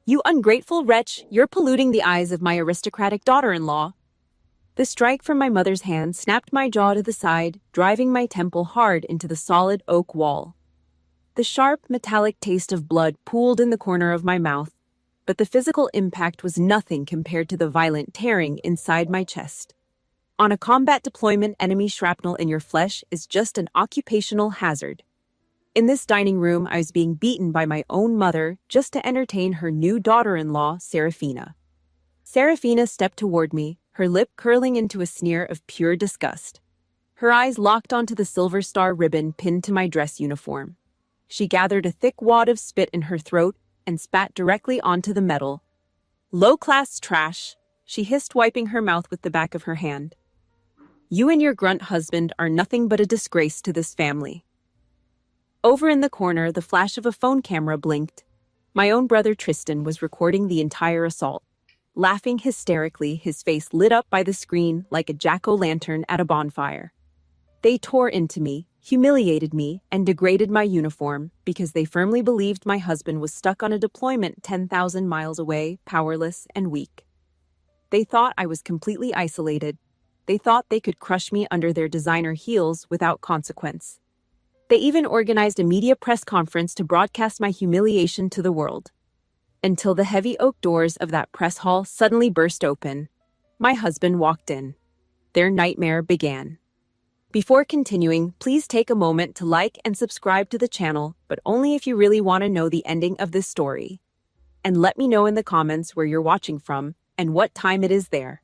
You ungrateful wretch, you're polluting the eyes of my aristocratic daughter-in-law. The strike from my mother's hand snapped my jaw to the side, driving my temple hard into the solid oak wall. The sharp, metallic taste of blood pooled in the corner of my mouth, but the physical impact was nothing compared to the violent tearing inside my chest. On a combat deployment, enemy shrapnel in your flesh is just an occupational hazard. In this dining room, I was being beaten by my own mother just to entertain her new daughter-in-law, Serafina. Serafina stepped toward me, her lip curling into a sneer of pure disgust. Her eyes locked onto the silver star ribbon pinned to my dress uniform. She gathered a thick wad of spit in her throat and spat directly onto the metal. "Low-class trash," she hissed, wiping her mouth with the back of her hand. "You and your grunt husband are nothing but a disgrace to this family." Over in the corner, the flash of a phone camera blinked. My own brother Tristan was recording the entire assault. Laughing hysterically, his face lit up by the screen like a jack-o'-lantern at a bonfire. They tore into me, humiliated me, and degraded my uniform because they firmly believed my husband was stuck on a deployment 10,000 miles away, powerless and weak. They thought I was completely isolated. They thought they could crush me under their designer heels without consequence. They even organized a media press conference to broadcast my humiliation to the world. Until the heavy oak doors of that press hall suddenly burst open. My husband walked in. Their nightmare began. Before continuing, please take a moment to like and subscribe to the channel, but only if you really want to know the ending of this story. And let me know in the comments where you're watching from and what time it is there.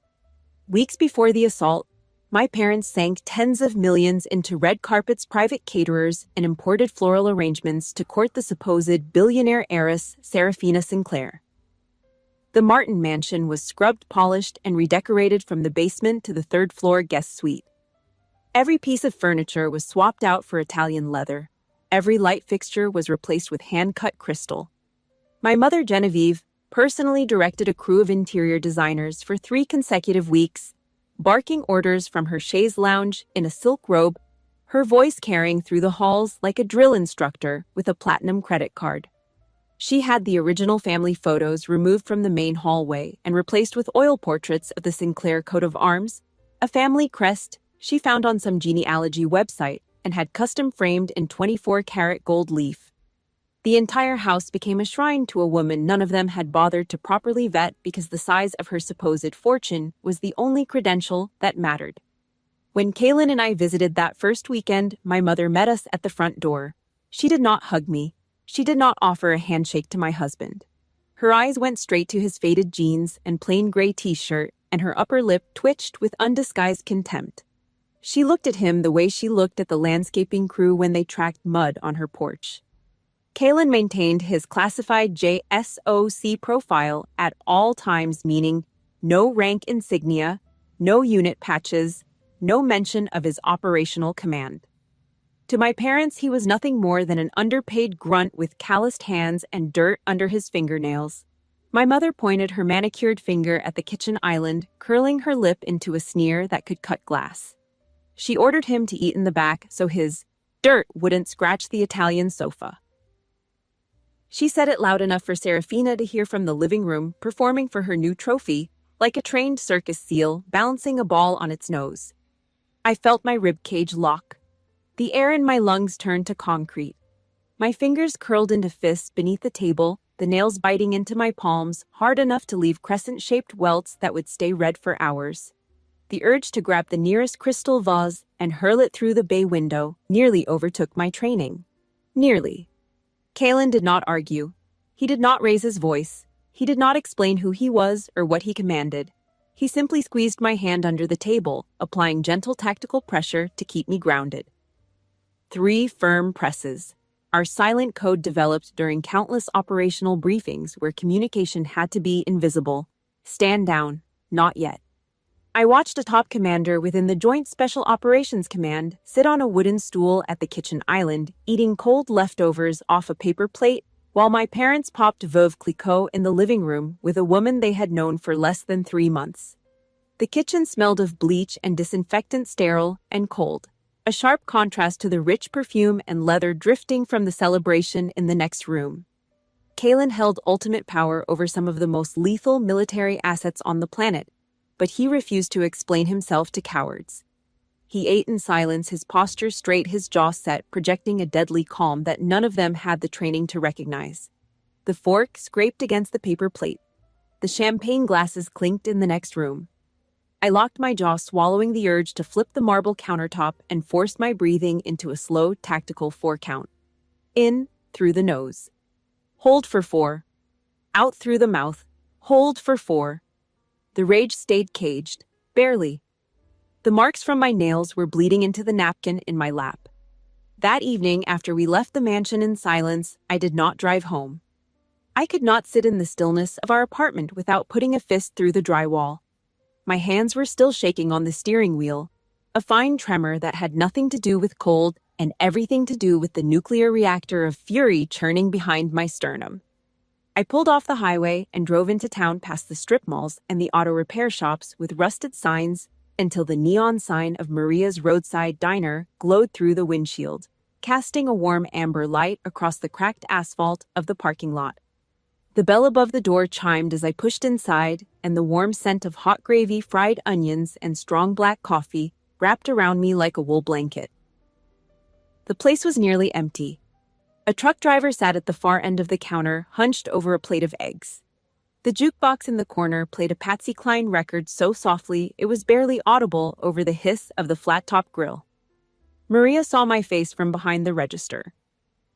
Weeks before the assault, my parents sank tens of millions into red carpets, private caterers, and imported floral arrangements to court the supposed billionaire heiress Serafina Sinclair. The Martin mansion was scrubbed, polished, and redecorated from the basement to the third-floor guest suite. Every piece of furniture was swapped out for Italian leather. Every light fixture was replaced with hand-cut crystal. My mother, Genevieve, personally directed a crew of interior designers for 3 consecutive weeks, barking orders from her chaise lounge in a silk robe, her voice carrying through the halls like a drill instructor with a platinum credit card. She had the original family photos removed from the main hallway and replaced with oil portraits of the Sinclair coat of arms, a family crest she found on some genealogy website and had custom framed in 24-karat gold leaf. The entire house became a shrine to a woman none of them had bothered to properly vet because the size of her supposed fortune was the only credential that mattered. When Kaylin and I visited that first weekend, my mother met us at the front door. She did not hug me. She did not offer a handshake to my husband. Her eyes went straight to his faded jeans and plain gray t-shirt, and her upper lip twitched with undisguised contempt. She looked at him the way she looked at the landscaping crew when they tracked mud on her porch. Kaylin maintained his classified JSOC profile at all times, meaning no rank insignia, no unit patches, no mention of his operational command. To my parents, he was nothing more than an underpaid grunt with calloused hands and dirt under his fingernails. My mother pointed her manicured finger at the kitchen island, curling her lip into a sneer that could cut glass. She ordered him to eat in the back so his dirt wouldn't scratch the Italian sofa. She said it loud enough for Serafina to hear from the living room, performing for her new trophy, like a trained circus seal balancing a ball on its nose. I felt my ribcage lock. The air in my lungs turned to concrete. My fingers curled into fists beneath the table, the nails biting into my palms, hard enough to leave crescent-shaped welts that would stay red for hours. The urge to grab the nearest crystal vase and hurl it through the bay window nearly overtook my training. Nearly. Kaylin did not argue. He did not raise his voice. He did not explain who he was or what he commanded. He simply squeezed my hand under the table, applying gentle tactical pressure to keep me grounded. 3 firm presses. Our silent code developed during countless operational briefings where communication had to be invisible. Stand down. Not yet. I watched a top commander within the Joint Special Operations Command sit on a wooden stool at the kitchen island, eating cold leftovers off a paper plate, while my parents popped Veuve Clicquot in the living room with a woman they had known for less than 3 months. The kitchen smelled of bleach and disinfectant, sterile and cold, a sharp contrast to the rich perfume and leather drifting from the celebration in the next room. Kalen held ultimate power over some of the most lethal military assets on the planet, but he refused to explain himself to cowards. He ate in silence, his posture straight, his jaw set, projecting a deadly calm that none of them had the training to recognize. The fork scraped against the paper plate. The champagne glasses clinked in the next room. I locked my jaw, swallowing the urge to flip the marble countertop and forced my breathing into a slow, tactical 4 count. In, through the nose. Hold for 4. Out through the mouth. Hold for 4. The rage stayed caged, barely. The marks from my nails were bleeding into the napkin in my lap. That evening, after we left the mansion in silence, I did not drive home. I could not sit in the stillness of our apartment without putting a fist through the drywall. My hands were still shaking on the steering wheel, a fine tremor that had nothing to do with cold and everything to do with the nuclear reactor of fury churning behind my sternum. I pulled off the highway and drove into town past the strip malls and the auto repair shops with rusted signs until the neon sign of Maria's roadside diner glowed through the windshield, casting a warm amber light across the cracked asphalt of the parking lot. The bell above the door chimed as I pushed inside, and the warm scent of hot gravy, fried onions, and strong black coffee wrapped around me like a wool blanket. The place was nearly empty. A truck driver sat at the far end of the counter, hunched over a plate of eggs. The jukebox in the corner played a Patsy Cline record so softly it was barely audible over the hiss of the flat-top grill. Maria saw my face from behind the register.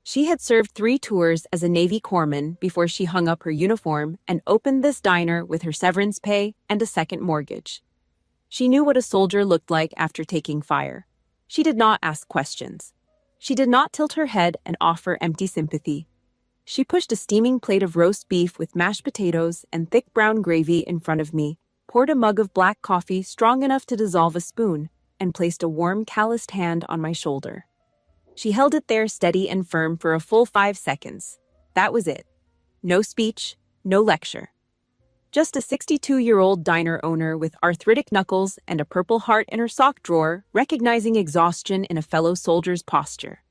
She had served 3 tours as a Navy corpsman before she hung up her uniform and opened this diner with her severance pay and a second mortgage. She knew what a soldier looked like after taking fire. She did not ask questions. She did not tilt her head and offer empty sympathy. She pushed a steaming plate of roast beef with mashed potatoes and thick brown gravy in front of me, poured a mug of black coffee strong enough to dissolve a spoon, and placed a warm, calloused hand on my shoulder. She held it there steady and firm for a full 5 seconds. That was it. No speech, no lecture. Just a 62-year-old diner owner with arthritic knuckles and a Purple Heart in her sock drawer, recognizing exhaustion in a fellow soldier's posture.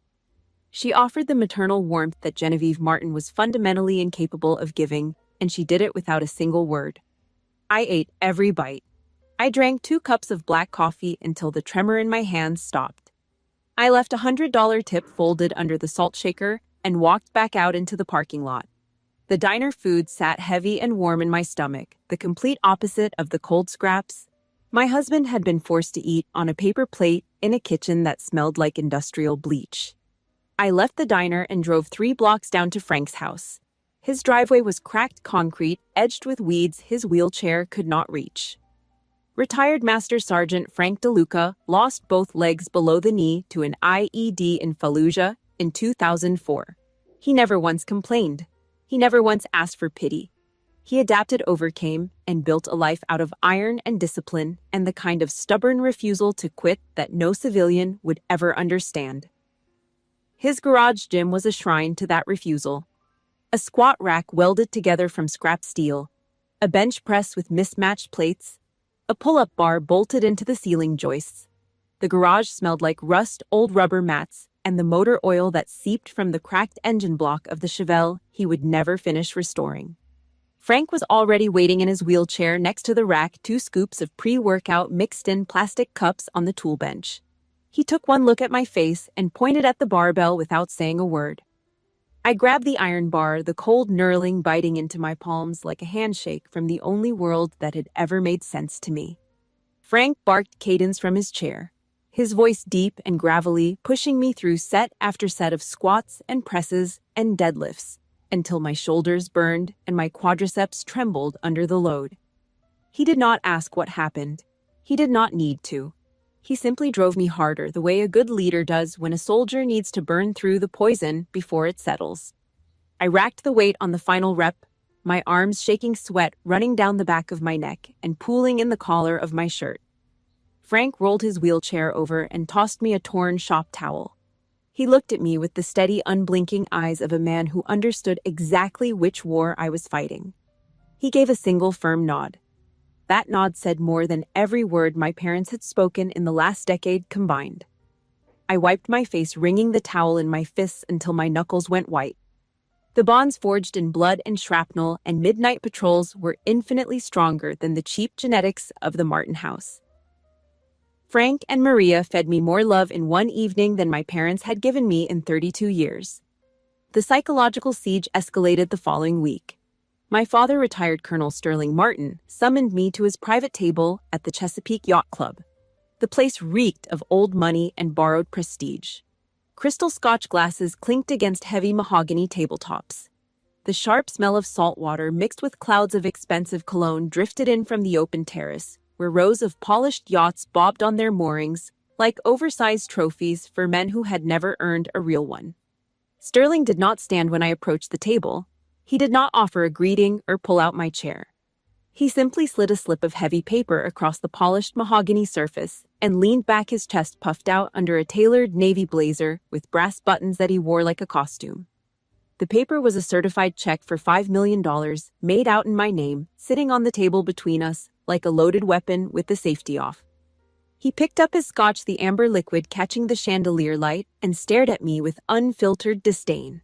She offered the maternal warmth that Genevieve Martin was fundamentally incapable of giving, and she did it without a single word. I ate every bite. I drank 2 cups of black coffee until the tremor in my hands stopped. I left a $100 tip folded under the salt shaker and walked back out into the parking lot. The diner food sat heavy and warm in my stomach, the complete opposite of the cold scraps my husband had been forced to eat on a paper plate in a kitchen that smelled like industrial bleach. I left the diner and drove 3 blocks down to Frank's house. His driveway was cracked concrete, edged with weeds his wheelchair could not reach. Retired Master Sergeant Frank DeLuca lost both legs below the knee to an IED in Fallujah in 2004. He never once complained. He never once asked for pity. He adapted, overcame, and built a life out of iron and discipline and the kind of stubborn refusal to quit that no civilian would ever understand. His garage gym was a shrine to that refusal. A squat rack welded together from scrap steel, a bench press with mismatched plates, a pull-up bar bolted into the ceiling joists. The garage smelled like rust, old rubber mats, and the motor oil that seeped from the cracked engine block of the Chevelle he would never finish restoring. Frank was already waiting in his wheelchair next to the rack, 2 scoops of pre-workout mixed in plastic cups on the tool bench. He took one look at my face and pointed at the barbell without saying a word. I grabbed the iron bar, the cold knurling biting into my palms like a handshake from the only world that had ever made sense to me. Frank barked cadence from his chair, his voice deep and gravelly, pushing me through set after set of squats and presses and deadlifts until my shoulders burned and my quadriceps trembled under the load. He did not ask what happened. He did not need to. He simply drove me harder the way a good leader does when a soldier needs to burn through the poison before it settles. I racked the weight on the final rep, my arms shaking, sweat running down the back of my neck and pooling in the collar of my shirt. Frank rolled his wheelchair over and tossed me a torn shop towel. He looked at me with the steady, unblinking eyes of a man who understood exactly which war I was fighting. He gave a single firm nod. That nod said more than every word my parents had spoken in the last decade combined. I wiped my face, wringing the towel in my fists until my knuckles went white. The bonds forged in blood and shrapnel and midnight patrols were infinitely stronger than the cheap genetics of the Martin house. Frank and Maria fed me more love in one evening than my parents had given me in 32 years. The psychological siege escalated the following week. My father, retired Colonel Sterling Martin, summoned me to his private table at the Chesapeake Yacht Club. The place reeked of old money and borrowed prestige. Crystal Scotch glasses clinked against heavy mahogany tabletops. The sharp smell of salt water mixed with clouds of expensive cologne drifted in from the open terrace, where rows of polished yachts bobbed on their moorings, like oversized trophies for men who had never earned a real one. Sterling did not stand when I approached the table. He did not offer a greeting or pull out my chair. He simply slid a slip of heavy paper across the polished mahogany surface and leaned back, his chest puffed out under a tailored navy blazer with brass buttons that he wore like a costume. The paper was a certified check for $5 million, made out in my name, sitting on the table between us like a loaded weapon with the safety off. He picked up his scotch, the amber liquid catching the chandelier light, and stared at me with unfiltered disdain.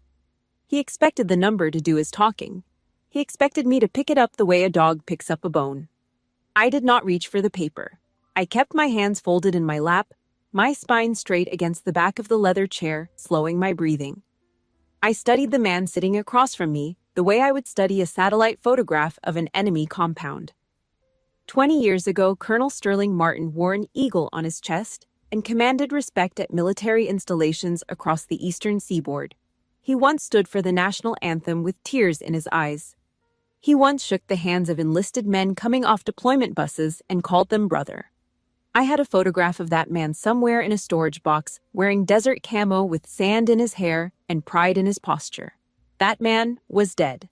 He expected the number to do his talking. He expected me to pick it up the way a dog picks up a bone. I did not reach for the paper. I kept my hands folded in my lap, my spine straight against the back of the leather chair, slowing my breathing. I studied the man sitting across from me the way I would study a satellite photograph of an enemy compound. 20 years ago, Colonel Sterling Martin wore an eagle on his chest and commanded respect at military installations across the eastern seaboard. He once stood for the national anthem with tears in his eyes. He once shook the hands of enlisted men coming off deployment buses and called them brother. I had a photograph of that man somewhere in a storage box, wearing desert camo with sand in his hair and pride in his posture. That man was dead.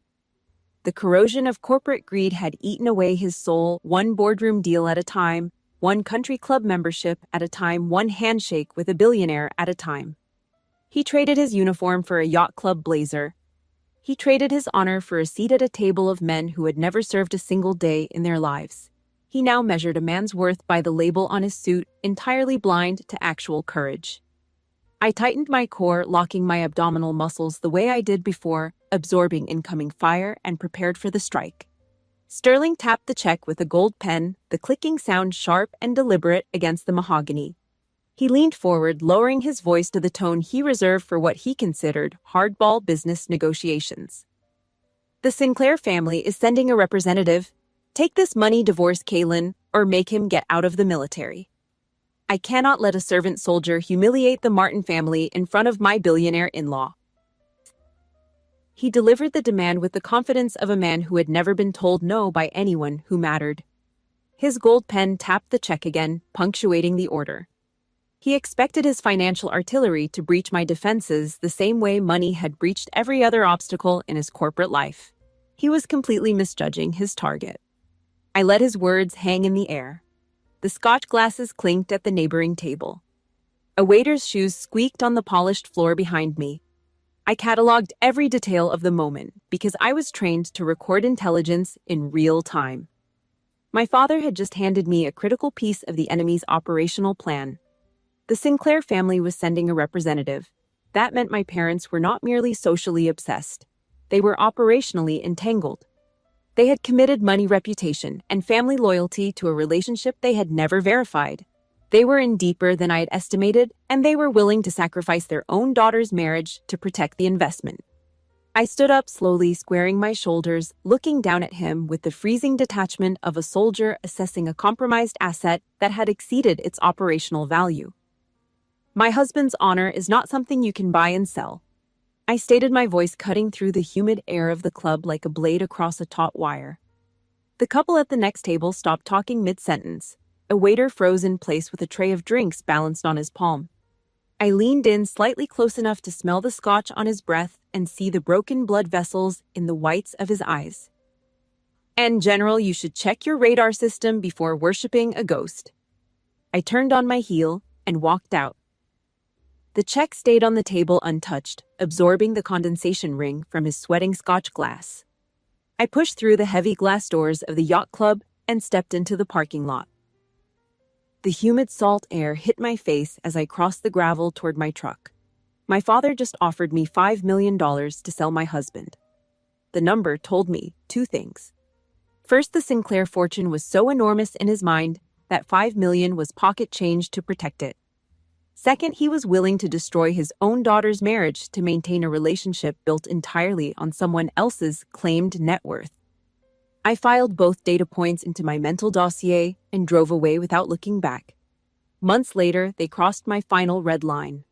The corrosion of corporate greed had eaten away his soul, one boardroom deal at a time, one country club membership at a time, one handshake with a billionaire at a time. He traded his uniform for a yacht club blazer. He traded his honor for a seat at a table of men who had never served a single day in their lives. He now measured a man's worth by the label on his suit, entirely blind to actual courage. I tightened my core, locking my abdominal muscles the way I did before, absorbing incoming fire, and prepared for the strike. Sterling tapped the check with a gold pen, the clicking sound sharp and deliberate against the mahogany. He leaned forward, lowering his voice to the tone he reserved for what he considered hardball business negotiations. The Sinclair family is sending a representative. Take this money, divorce Kalen, or make him get out of the military. I cannot let a servant soldier humiliate the Martin family in front of my billionaire in-law. He delivered the demand with the confidence of a man who had never been told no by anyone who mattered. His gold pen tapped the check again, punctuating the order. He expected his financial artillery to breach my defenses the same way money had breached every other obstacle in his corporate life. He was completely misjudging his target. I let his words hang in the air. The scotch glasses clinked at the neighboring table. A waiter's shoes squeaked on the polished floor behind me. I cataloged every detail of the moment because I was trained to record intelligence in real time. My father had just handed me a critical piece of the enemy's operational plan. The Sinclair family was sending a representative. That meant my parents were not merely socially obsessed. They were operationally entangled. They had committed money, reputation, and family loyalty to a relationship they had never verified. They were in deeper than I had estimated, and they were willing to sacrifice their own daughter's marriage to protect the investment. I stood up slowly, squaring my shoulders, looking down at him with the freezing detachment of a soldier assessing a compromised asset that had exceeded its operational value. My husband's honor is not something you can buy and sell. I stated, my voice cutting through the humid air of the club like a blade across a taut wire. The couple at the next table stopped talking mid-sentence. A waiter froze in place with a tray of drinks balanced on his palm. I leaned in slightly close enough to smell the scotch on his breath and see the broken blood vessels in the whites of his eyes. And General, you should check your radar system before worshipping a ghost. I turned on my heel and walked out. The check stayed on the table untouched, absorbing the condensation ring from his sweating scotch glass. I pushed through the heavy glass doors of the yacht club and stepped into the parking lot. The humid salt air hit my face as I crossed the gravel toward my truck. My father just offered me $5 million to sell my husband. The number told me two things. First, the Sinclair fortune was so enormous in his mind that $5 million was pocket change to protect it. Second, he was willing to destroy his own daughter's marriage to maintain a relationship built entirely on someone else's claimed net worth. I filed both data points into my mental dossier and drove away without looking back. Months later, they crossed my final red line.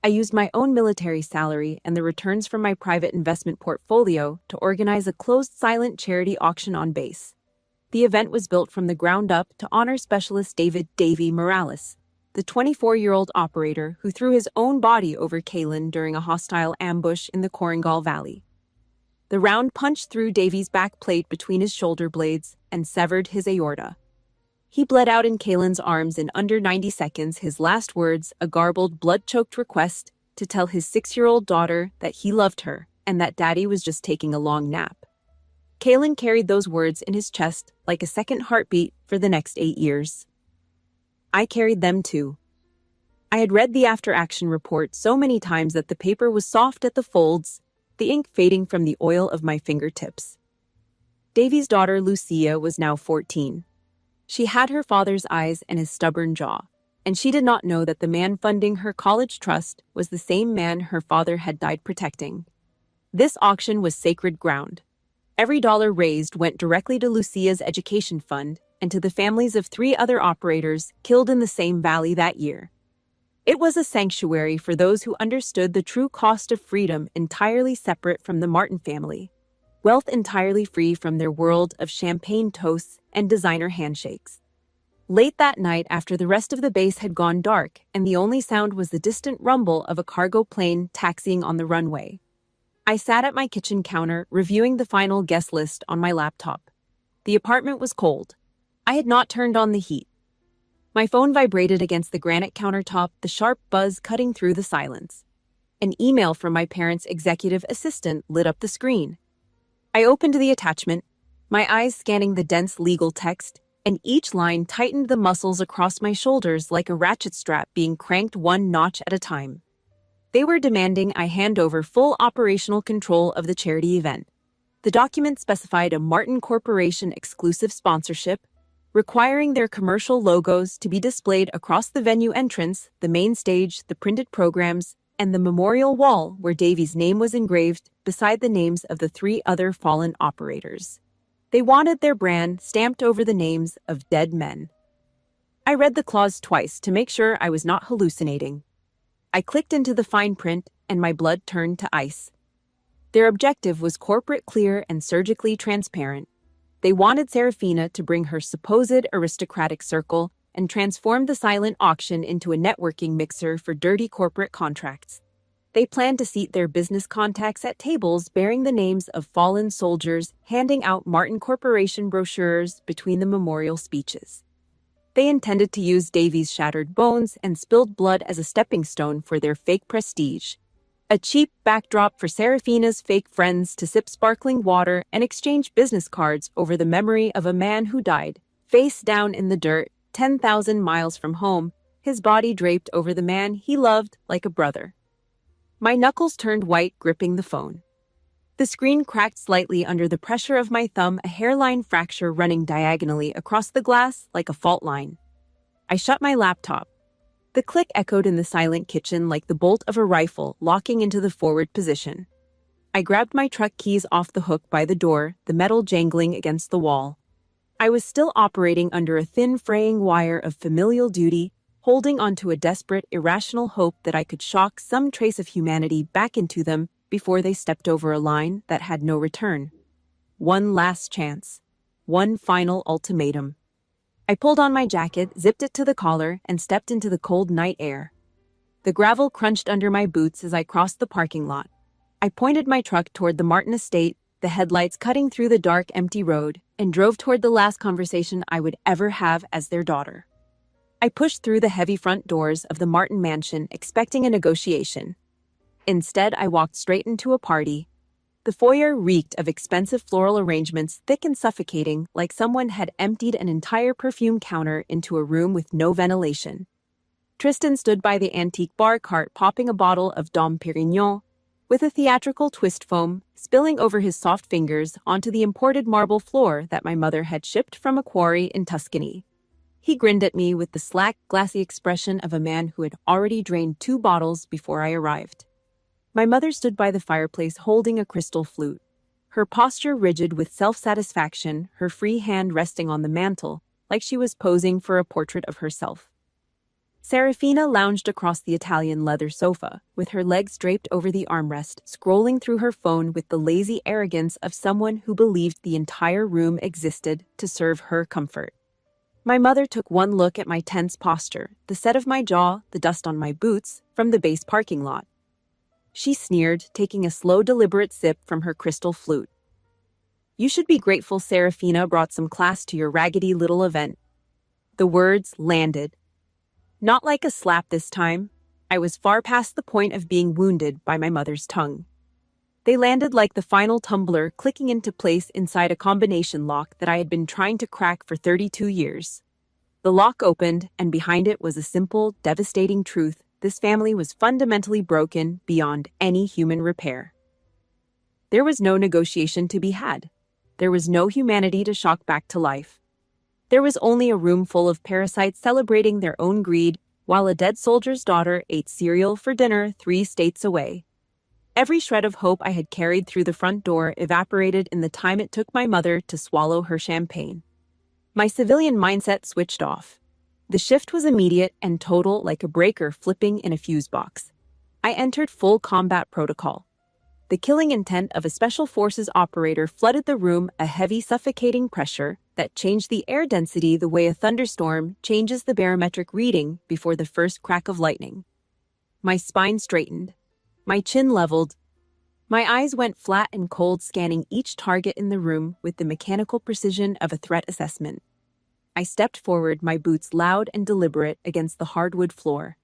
I used my own military salary and the returns from my private investment portfolio to organize a closed silent charity auction on base. The event was built from the ground up to honor Specialist David "Davy" Morales, the 24-year-old operator who threw his own body over Kalen during a hostile ambush in the Korengal Valley. The round punched through Davy's back plate between his shoulder blades and severed his aorta. He bled out in Kalen's arms in under 90 seconds, his last words a garbled, blood-choked request to tell his 6-year-old daughter that he loved her and that Daddy was just taking a long nap. Kalen carried those words in his chest like a second heartbeat for the next 8 years. I carried them too. I had read the after-action report so many times that the paper was soft at the folds, the ink fading from the oil of my fingertips. Davy's daughter, Lucia, was now 14. She had her father's eyes and his stubborn jaw, and she did not know that the man funding her college trust was the same man her father had died protecting. This auction was sacred ground. Every dollar raised went directly to Lucia's education fund and to the families of 3 other operators killed in the same valley that year. It was a sanctuary for those who understood the true cost of freedom entirely separate from the Martin family, wealth entirely free from their world of champagne toasts and designer handshakes. Late that night, after the rest of the base had gone dark and the only sound was the distant rumble of a cargo plane taxiing on the runway, I sat at my kitchen counter reviewing the final guest list on my laptop. The apartment was cold. I had not turned on the heat. My phone vibrated against the granite countertop, the sharp buzz cutting through the silence. An email from my parents' executive assistant lit up the screen. I opened the attachment, my eyes scanning the dense legal text, and each line tightened the muscles across my shoulders like a ratchet strap being cranked one notch at a time. They were demanding I hand over full operational control of the charity event. The document specified a Martin Corporation exclusive sponsorship, requiring their commercial logos to be displayed across the venue entrance, the main stage, the printed programs, and the memorial wall where Davy's name was engraved beside the names of the 3 other fallen operators. They wanted their brand stamped over the names of dead men. I read the clause twice to make sure I was not hallucinating. I clicked into the fine print and my blood turned to ice. Their objective was corporate, clear, and surgically transparent. They wanted Serafina to bring her supposed aristocratic circle and transform the silent auction into a networking mixer for dirty corporate contracts. They planned to seat their business contacts at tables bearing the names of fallen soldiers, handing out Martin Corporation brochures between the memorial speeches. They intended to use Davy's shattered bones and spilled blood as a stepping stone for their fake prestige. A cheap backdrop for Serafina's fake friends to sip sparkling water and exchange business cards over the memory of a man who died, face down in the dirt, 10,000 miles from home, his body draped over the man he loved like a brother. My knuckles turned white gripping the phone. The screen cracked slightly under the pressure of my thumb, a hairline fracture running diagonally across the glass like a fault line. I shut my laptop. The click echoed in the silent kitchen like the bolt of a rifle locking into the forward position. I grabbed my truck keys off the hook by the door, the metal jangling against the wall. I was still operating under a thin fraying wire of familial duty, holding onto a desperate, irrational hope that I could shock some trace of humanity back into them before they stepped over a line that had no return. One last chance. One final ultimatum. I pulled on my jacket, zipped it to the collar, and stepped into the cold night air. The gravel crunched under my boots as I crossed the parking lot. I pointed my truck toward the Martin estate, the headlights cutting through the dark, empty road, and drove toward the last conversation I would ever have as their daughter. I pushed through the heavy front doors of the Martin mansion, expecting a negotiation. Instead, I walked straight into a party. The foyer reeked of expensive floral arrangements, thick and suffocating, like someone had emptied an entire perfume counter into a room with no ventilation. Tristan stood by the antique bar cart popping a bottle of Dom Pérignon, with a theatrical twist foam spilling over his soft fingers onto the imported marble floor that my mother had shipped from a quarry in Tuscany. He grinned at me with the slack, glassy expression of a man who had already drained 2 bottles before I arrived. My mother stood by the fireplace holding a crystal flute, her posture rigid with self-satisfaction, her free hand resting on the mantel, like she was posing for a portrait of herself. Serafina lounged across the Italian leather sofa, with her legs draped over the armrest, scrolling through her phone with the lazy arrogance of someone who believed the entire room existed to serve her comfort. My mother took one look at my tense posture, the set of my jaw, the dust on my boots, from the base parking lot. She sneered, taking a slow, deliberate sip from her crystal flute. "You should be grateful Serafina brought some class to your raggedy little event." The words landed. Not like a slap this time. I was far past the point of being wounded by my mother's tongue. They landed like the final tumbler clicking into place inside a combination lock that I had been trying to crack for 32 years. The lock opened, and behind it was a simple, devastating truth: this family was fundamentally broken beyond any human repair. There was no negotiation to be had. There was no humanity to shock back to life. There was only a room full of parasites celebrating their own greed while a dead soldier's daughter ate cereal for dinner 3 states away. Every shred of hope I had carried through the front door evaporated in the time it took my mother to swallow her champagne. My civilian mindset switched off. The shift was immediate and total, like a breaker flipping in a fuse box. I entered full combat protocol. The killing intent of a special forces operator flooded the room, a heavy, suffocating pressure that changed the air density the way a thunderstorm changes the barometric reading before the first crack of lightning. My spine straightened. My chin leveled. My eyes went flat and cold, scanning each target in the room with the mechanical precision of a threat assessment. I stepped forward, my boots loud and deliberate against the hardwood floor.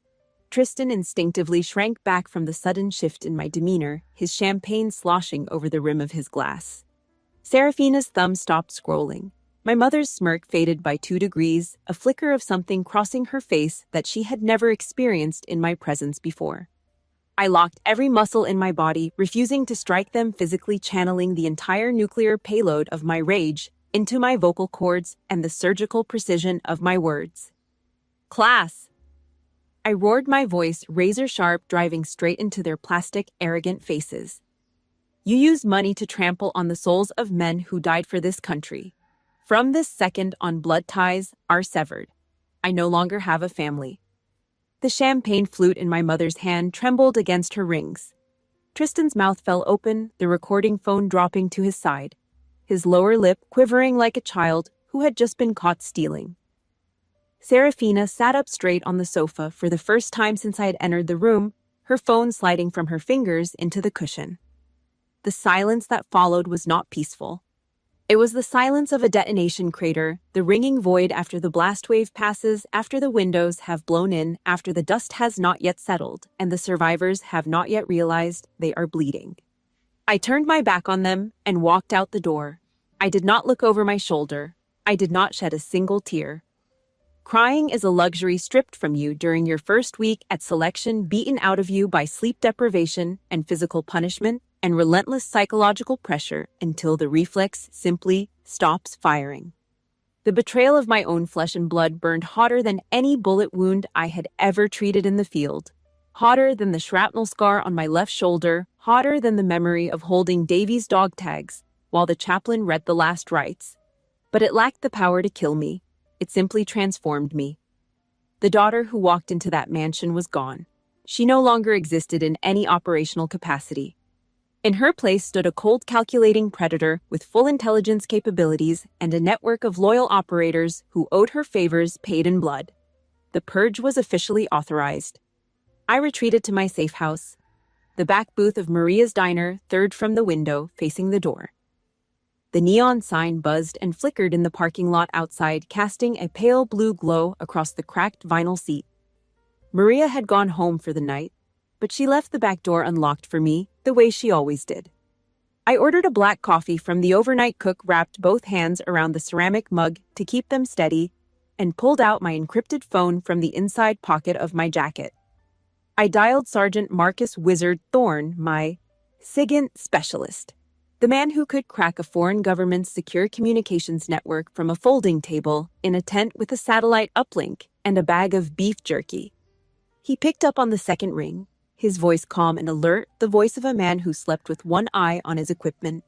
Tristan instinctively shrank back from the sudden shift in my demeanor, his champagne sloshing over the rim of his glass. Serafina's thumb stopped scrolling. My mother's smirk faded by 2 degrees, a flicker of something crossing her face that she had never experienced in my presence before. I locked every muscle in my body, refusing to strike them, physically channeling the entire nuclear payload of my rage into my vocal cords and the surgical precision of my words. "Class!" I roared, my voice razor-sharp, driving straight into their plastic, arrogant faces. "You use money to trample on the souls of men who died for this country. From this second on, blood ties are severed. I no longer have a family." The champagne flute in my mother's hand trembled against her rings. Tristan's mouth fell open, the recording phone dropping to his side, his lower lip quivering like a child who had just been caught stealing. Serafina sat up straight on the sofa for the first time since I had entered the room, her phone sliding from her fingers into the cushion. The silence that followed was not peaceful. It was the silence of a detonation crater, the ringing void after the blast wave passes, after the windows have blown in, after the dust has not yet settled, and the survivors have not yet realized they are bleeding. I turned my back on them and walked out the door. I did not look over my shoulder. I did not shed a single tear. Crying is a luxury stripped from you during your first week at selection, beaten out of you by sleep deprivation and physical punishment and relentless psychological pressure until the reflex simply stops firing. The betrayal of my own flesh and blood burned hotter than any bullet wound I had ever treated in the field, hotter than the shrapnel scar on my left shoulder, hotter than the memory of holding Davy's dog tags while the chaplain read the last rites. But it lacked the power to kill me. It simply transformed me. The daughter who walked into that mansion was gone. She no longer existed in any operational capacity. In her place stood a cold, calculating predator with full intelligence capabilities and a network of loyal operators who owed her favors paid in blood. The purge was officially authorized. I retreated to my safe house, the back booth of Maria's diner, third from the window, facing the door. The neon sign buzzed and flickered in the parking lot outside, casting a pale blue glow across the cracked vinyl seat. Maria had gone home for the night, but she left the back door unlocked for me, the way she always did. I ordered a black coffee from the overnight cook, wrapped both hands around the ceramic mug to keep them steady, and pulled out my encrypted phone from the inside pocket of my jacket. I dialed Sergeant Marcus Wizard Thorne, my SIGINT specialist, the man who could crack a foreign government's secure communications network from a folding table in a tent with a satellite uplink and a bag of beef jerky. He picked up on the second ring, his voice calm and alert, the voice of a man who slept with one eye on his equipment.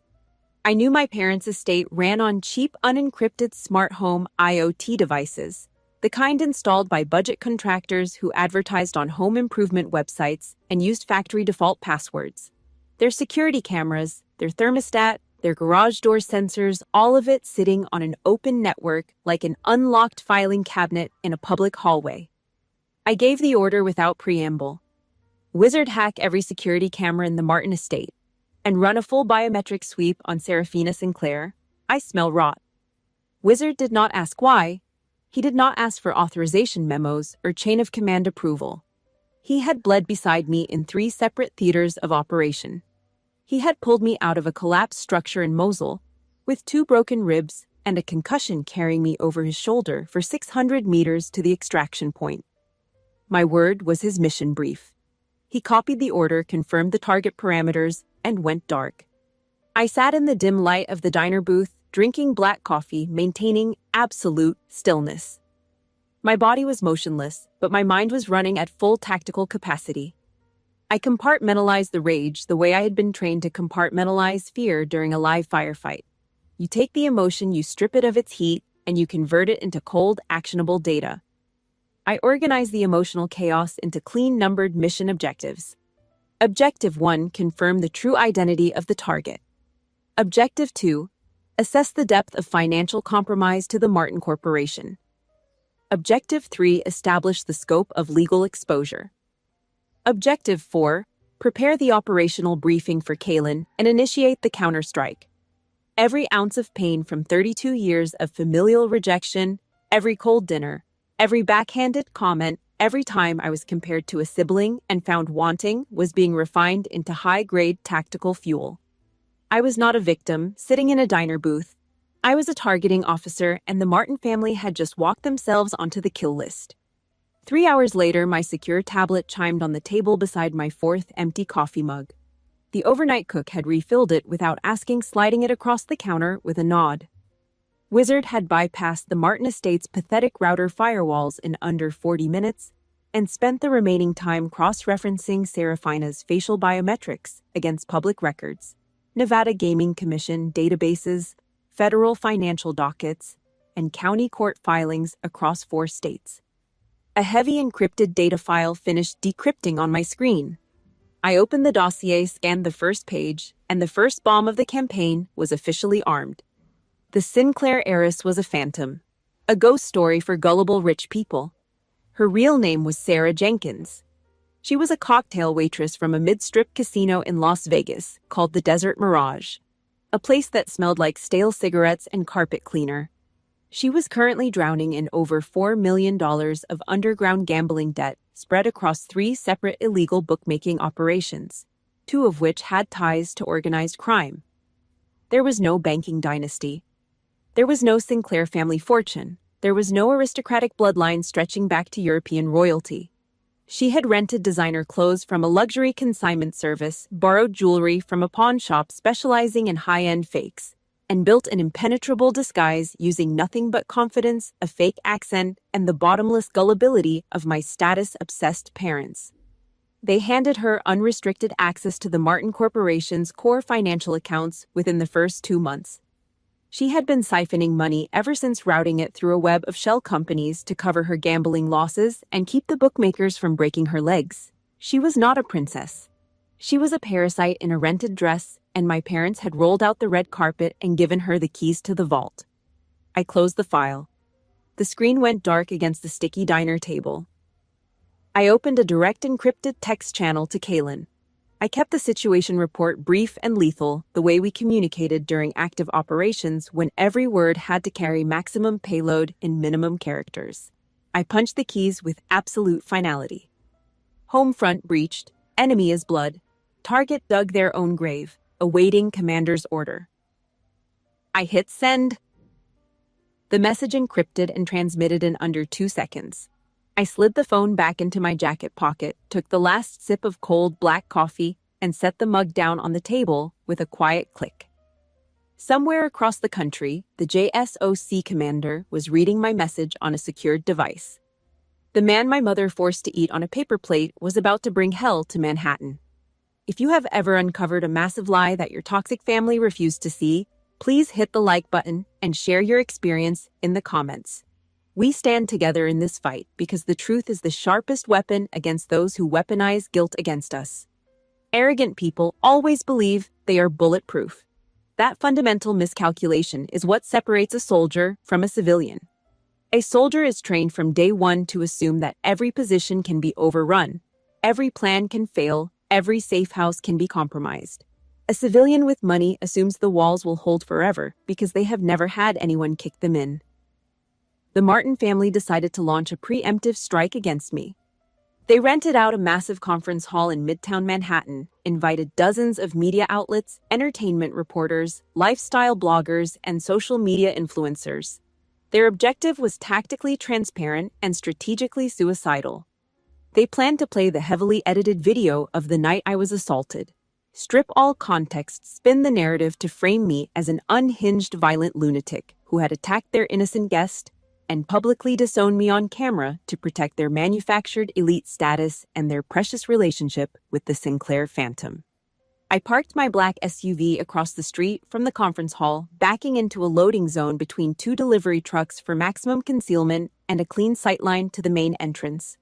I knew my parents' estate ran on cheap, unencrypted smart home IoT devices, the kind installed by budget contractors who advertised on home improvement websites and used factory default passwords. Their security cameras, their thermostat, their garage door sensors, all of it sitting on an open network like an unlocked filing cabinet in a public hallway. I gave the order without preamble. Wizard hack every security camera in the Martin estate and run a full biometric sweep on Serafina Sinclair. I smell rot. Wizard did not ask why. He did not ask for authorization memos or chain of command approval. He had bled beside me in 3 separate theaters of operation. He had pulled me out of a collapsed structure in Mosul with 2 broken ribs and a concussion carrying me over his shoulder for 600 meters to the extraction point. My word was his mission brief. He copied the order, confirmed the target parameters, and went dark. I sat in the dim light of the diner booth, drinking black coffee, maintaining absolute stillness. My body was motionless, but my mind was running at full tactical capacity. I compartmentalized the rage the way I had been trained to compartmentalize fear during a live firefight. You take the emotion, you strip it of its heat, and you convert it into cold, actionable data. I organized the emotional chaos into clean numbered mission objectives. Objective 1, confirm the true identity of the target. Objective 2, assess the depth of financial compromise to the Martin Corporation. Objective 3, establish the scope of legal exposure. Objective 4, prepare the operational briefing for Kalin and initiate the counterstrike. Every ounce of pain from 32 years of familial rejection, every cold dinner, every backhanded comment, every time I was compared to a sibling and found wanting was being refined into high-grade tactical fuel. I was not a victim, sitting in a diner booth. I was a targeting officer, and the Martin family had just walked themselves onto the kill list. 3 hours later, my secure tablet chimed on the table beside my 4th empty coffee mug. The overnight cook had refilled it without asking, sliding it across the counter with a nod. Wizard had bypassed the Martin estate's pathetic router firewalls in under 40 minutes and spent the remaining time cross-referencing Serafina's facial biometrics against public records, Nevada Gaming Commission databases, federal financial dockets, and county court filings across 4 states. A heavy encrypted data file finished decrypting on my screen. I opened the dossier, scanned the first page, and the first bomb of the campaign was officially armed. The Sinclair heiress was a phantom, a ghost story for gullible rich people. Her real name was Sarah Jenkins. She was a cocktail waitress from a mid-strip casino in Las Vegas called the Desert Mirage, a place that smelled like stale cigarettes and carpet cleaner. She was currently drowning in over $4 million of underground gambling debt spread across 3 separate illegal bookmaking operations, 2 of which had ties to organized crime. There was no banking dynasty. There was no Sinclair family fortune. There was no aristocratic bloodline stretching back to European royalty. She had rented designer clothes from a luxury consignment service, borrowed jewelry from a pawn shop specializing in high-end fakes, and built an impenetrable disguise using nothing but confidence, a fake accent, and the bottomless gullibility of my status-obsessed parents. They handed her unrestricted access to the Martin Corporation's core financial accounts within the first 2 months. She had been siphoning money ever since, routing it through a web of shell companies to cover her gambling losses and keep the bookmakers from breaking her legs. She was not a princess. She was a parasite in a rented dress, and my parents had rolled out the red carpet and given her the keys to the vault. I closed the file. The screen went dark against the sticky diner table. I opened a direct encrypted text channel to Kalin. I kept the situation report brief and lethal, the way we communicated during active operations when every word had to carry maximum payload in minimum characters. I punched the keys with absolute finality. Home front breached, enemy is blood. Target dug their own grave, awaiting commander's order. I hit send. the message encrypted and transmitted in under 2 seconds. I slid the phone back into my jacket pocket, took the last sip of cold black coffee, and set the mug down on the table with a quiet click. Somewhere across the country, the JSOC commander was reading my message on a secured device. The man my mother forced to eat on a paper plate was about to bring hell to Manhattan. If you have ever uncovered a massive lie that your toxic family refused to see, please hit the like button and share your experience in the comments. We stand together in this fight because the truth is the sharpest weapon against those who weaponize guilt against us. Arrogant people always believe they are bulletproof. That fundamental miscalculation is what separates a soldier from a civilian. A soldier is trained from day one to assume that every position can be overrun, every plan can fail, every safe house can be compromised. A civilian with money assumes the walls will hold forever because they have never had anyone kick them in. The Martin family decided to launch a preemptive strike against me. They rented out a massive conference hall in Midtown Manhattan, invited dozens of media outlets, entertainment reporters, lifestyle bloggers, and social media influencers. Their objective was tactically transparent and strategically suicidal. They planned to play the heavily edited video of the night I was assaulted, strip all context, spin the narrative to frame me as an unhinged violent lunatic who had attacked their innocent guest, and publicly disown me on camera to protect their manufactured elite status and their precious relationship with the Sinclair Phantom. I parked my black SUV across the street from the conference hall, backing into a loading zone between two delivery trucks for maximum concealment and a clean sightline to the main entrance.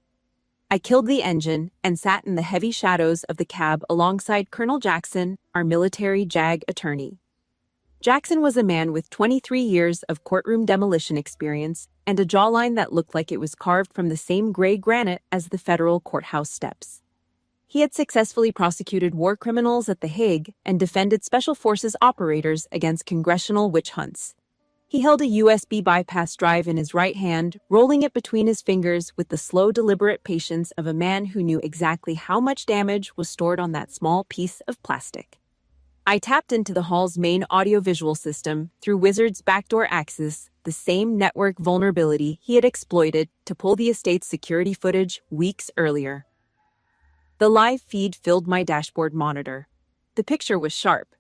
I killed the engine and sat in the heavy shadows of the cab alongside Colonel Jackson, our military JAG attorney. Jackson was a man with 23 years of courtroom demolition experience and a jawline that looked like it was carved from the same gray granite as the federal courthouse steps. He had successfully prosecuted war criminals at The Hague and defended special forces operators against congressional witch hunts. He held a USB bypass drive in his right hand, rolling it between his fingers with the slow, deliberate patience of a man who knew exactly how much damage was stored on that small piece of plastic. I tapped into the hall's main audiovisual system through Wizard's backdoor access, the same network vulnerability he had exploited to pull the estate's security footage weeks earlier. The live feed filled my dashboard monitor. The picture was sharp.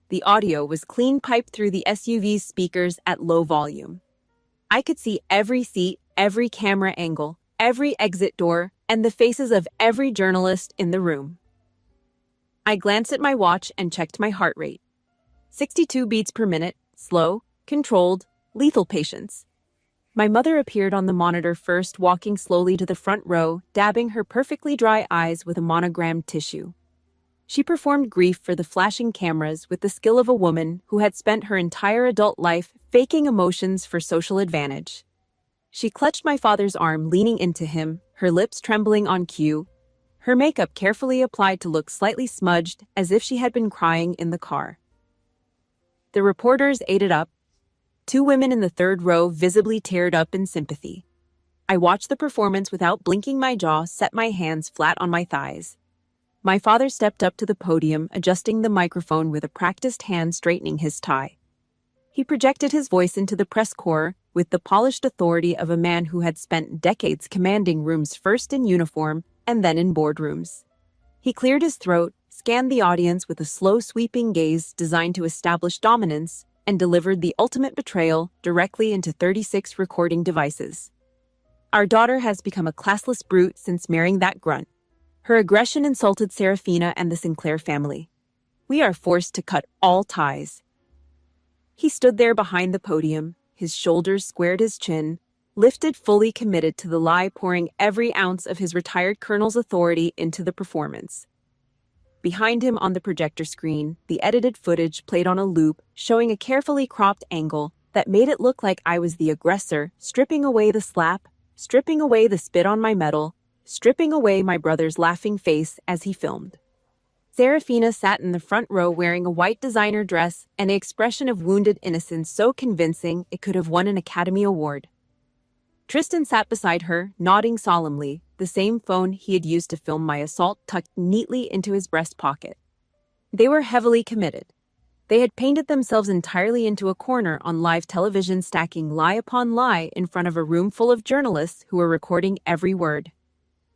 The audio was clean piped through the SUV's speakers at low volume. I could see every seat, every camera angle, every exit door, and the faces of every journalist in the room. I glanced at my watch and checked my heart rate. 62 beats per minute, slow, controlled, lethal patience. My mother appeared on the monitor first, walking slowly to the front row, dabbing her perfectly dry eyes with a monogrammed tissue. She performed grief for the flashing cameras with the skill of a woman who had spent her entire adult life faking emotions for social advantage. She clutched my father's arm, leaning into him, her lips trembling on cue, her makeup carefully applied to look slightly smudged, as if she had been crying in the car. The reporters ate it up. Two women in the third row visibly teared up in sympathy. I watched the performance without blinking, my jaw set, my hands flat on my thighs. My father stepped up to the podium, adjusting the microphone with a practiced hand straightening his tie. He projected his voice into the press corps with the polished authority of a man who had spent decades commanding rooms first in uniform and then in boardrooms. He cleared his throat, scanned the audience with a slow, sweeping gaze designed to establish dominance, and delivered the ultimate betrayal directly into 36 recording devices. Our daughter has become a classless brute since marrying that grunt. Her aggression insulted Serafina and the Sinclair family. We are forced to cut all ties. He stood there behind the podium, his shoulders squared, his chin lifted, fully committed to the lie, pouring every ounce of his retired colonel's authority into the performance. Behind him on the projector screen, the edited footage played on a loop, showing a carefully cropped angle that made it look like I was the aggressor, stripping away the slap, stripping away the spit on my medal, stripping away my brother's laughing face as he filmed. Serafina sat in the front row wearing a white designer dress and an expression of wounded innocence so convincing it could have won an Academy Award. Tristan sat beside her, nodding solemnly, the same phone he had used to film my assault tucked neatly into his breast pocket. They were heavily committed. They had painted themselves entirely into a corner on live television, stacking lie upon lie in front of a room full of journalists who were recording every word.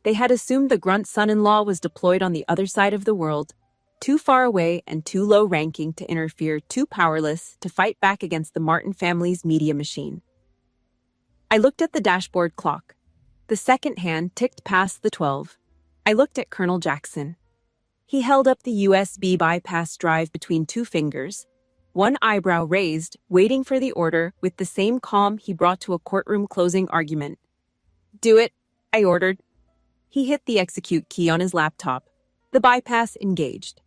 They had assumed the grunt son-in-law was deployed on the other side of the world, too far away and too low-ranking to interfere, too powerless to fight back against the Martin family's media machine. I looked at the dashboard clock. The second hand ticked past the 12. I looked at Colonel Jackson. He held up the USB bypass drive between two fingers, one eyebrow raised, waiting for the order with the same calm he brought to a courtroom closing argument. "Do it," I ordered. He hit the execute key on his laptop. The bypass engaged.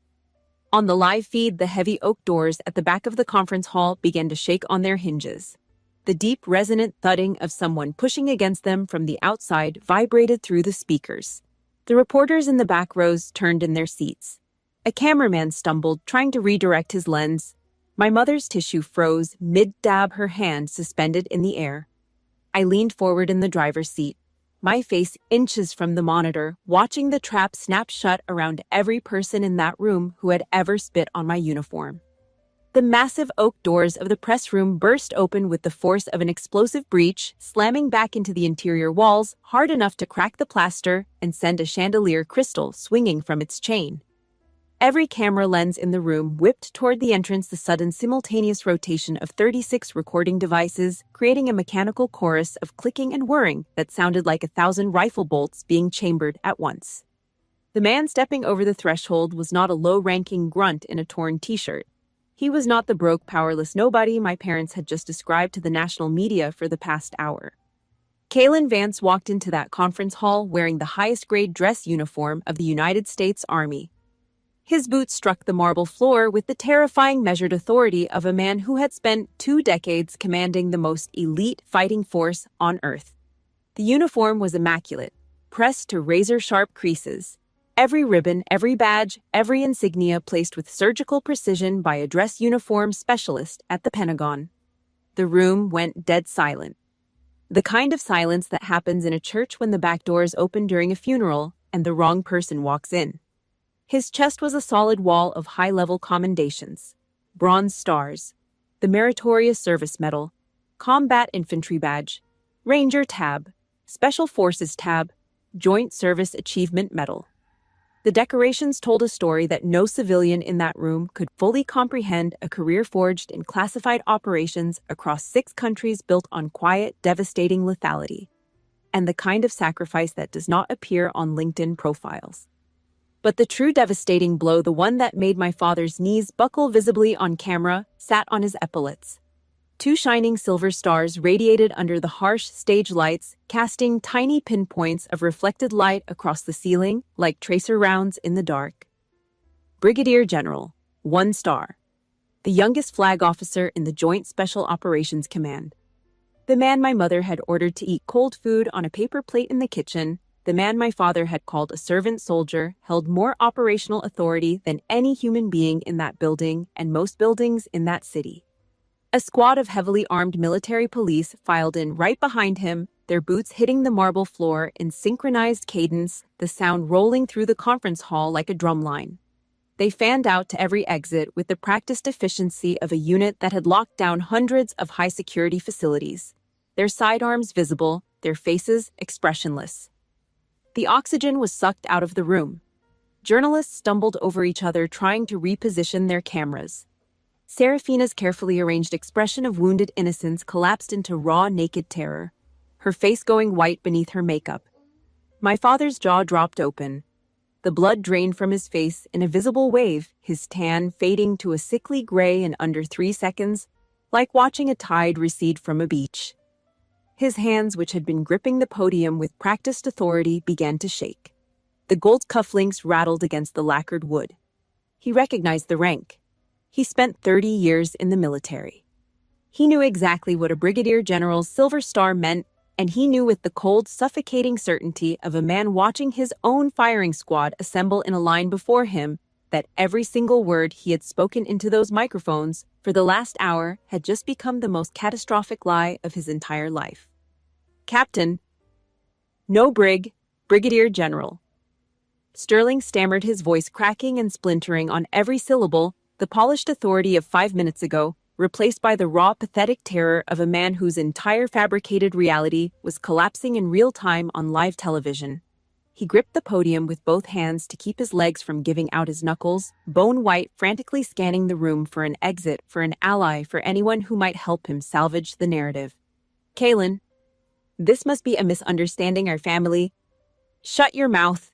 On the live feed, the heavy oak doors at the back of the conference hall began to shake on their hinges. The deep, resonant thudding of someone pushing against them from the outside vibrated through the speakers. The reporters in the back rows turned in their seats. A cameraman stumbled, trying to redirect his lens. My mother's tissue froze mid-dab, her hand suspended in the air. I leaned forward in the driver's seat, my face inches from the monitor, watching the trap snap shut around every person in that room who had ever spit on my uniform. The massive oak doors of the press room burst open with the force of an explosive breach, slamming back into the interior walls hard enough to crack the plaster and send a chandelier crystal swinging from its chain. Every camera lens in the room whipped toward the entrance, the sudden simultaneous rotation of 36 recording devices, creating a mechanical chorus of clicking and whirring that sounded like 1,000 rifle bolts being chambered at once. The man stepping over the threshold was not a low-ranking grunt in a torn t-shirt. He was not the broke, powerless nobody my parents had just described to the national media for the past hour. Kalen Vance walked into that conference hall wearing the highest-grade dress uniform of the United States Army. His boots struck the marble floor with the terrifying measured authority of a man who had spent 2 decades commanding the most elite fighting force on Earth. The uniform was immaculate, pressed to razor-sharp creases. Every ribbon, every badge, every insignia placed with surgical precision by a dress uniform specialist at the Pentagon. The room went dead silent. The kind of silence that happens in a church when the back doors open during a funeral and the wrong person walks in. His chest was a solid wall of high-level commendations. Bronze stars, the Meritorious Service Medal, Combat Infantry Badge, Ranger Tab, Special Forces Tab, Joint Service Achievement Medal. The decorations told a story that no civilian in that room could fully comprehend, a career forged in classified operations across 6 countries built on quiet, devastating lethality, and the kind of sacrifice that does not appear on LinkedIn profiles. But the true devastating blow, the one that made my father's knees buckle visibly on camera, sat on his epaulets. 2 shining silver stars radiated under the harsh stage lights, casting tiny pinpoints of reflected light across the ceiling like tracer rounds in the dark. Brigadier General, 1 star. The youngest flag officer in the Joint Special Operations Command. The man my mother had ordered to eat cold food on a paper plate in the kitchen, the man my father had called a servant soldier, held more operational authority than any human being in that building and most buildings in that city. A squad of heavily armed military police filed in right behind him, their boots hitting the marble floor in synchronized cadence, the sound rolling through the conference hall like a drumline. They fanned out to every exit with the practiced efficiency of a unit that had locked down hundreds of high-security facilities, their sidearms visible, their faces expressionless. The oxygen was sucked out of the room. Journalists stumbled over each other trying to reposition their cameras. Serafina's carefully arranged expression of wounded innocence collapsed into raw, naked terror, her face going white beneath her makeup. My father's jaw dropped open. The blood drained from his face in a visible wave, his tan fading to a sickly gray in under 3 seconds, like watching a tide recede from a beach. His hands, which had been gripping the podium with practiced authority, began to shake. The gold cufflinks rattled against the lacquered wood. He recognized the rank. He spent 30 years in the military. He knew exactly what a brigadier general's silver star meant, and he knew with the cold, suffocating certainty of a man watching his own firing squad assemble in a line before him that every single word he had spoken into those microphones for the last hour had just become the most catastrophic lie of his entire life. "Captain." "No, Brigadier General." Sterling stammered, his voice cracking and splintering on every syllable, the polished authority of 5 minutes ago, replaced by the raw, pathetic terror of a man whose entire fabricated reality was collapsing in real time on live television. He gripped the podium with both hands to keep his legs from giving out his knuckles, bone white, frantically scanning the room for an exit, for an ally, for anyone who might help him salvage the narrative. Kaylin, this must be a misunderstanding, our family. Shut your mouth.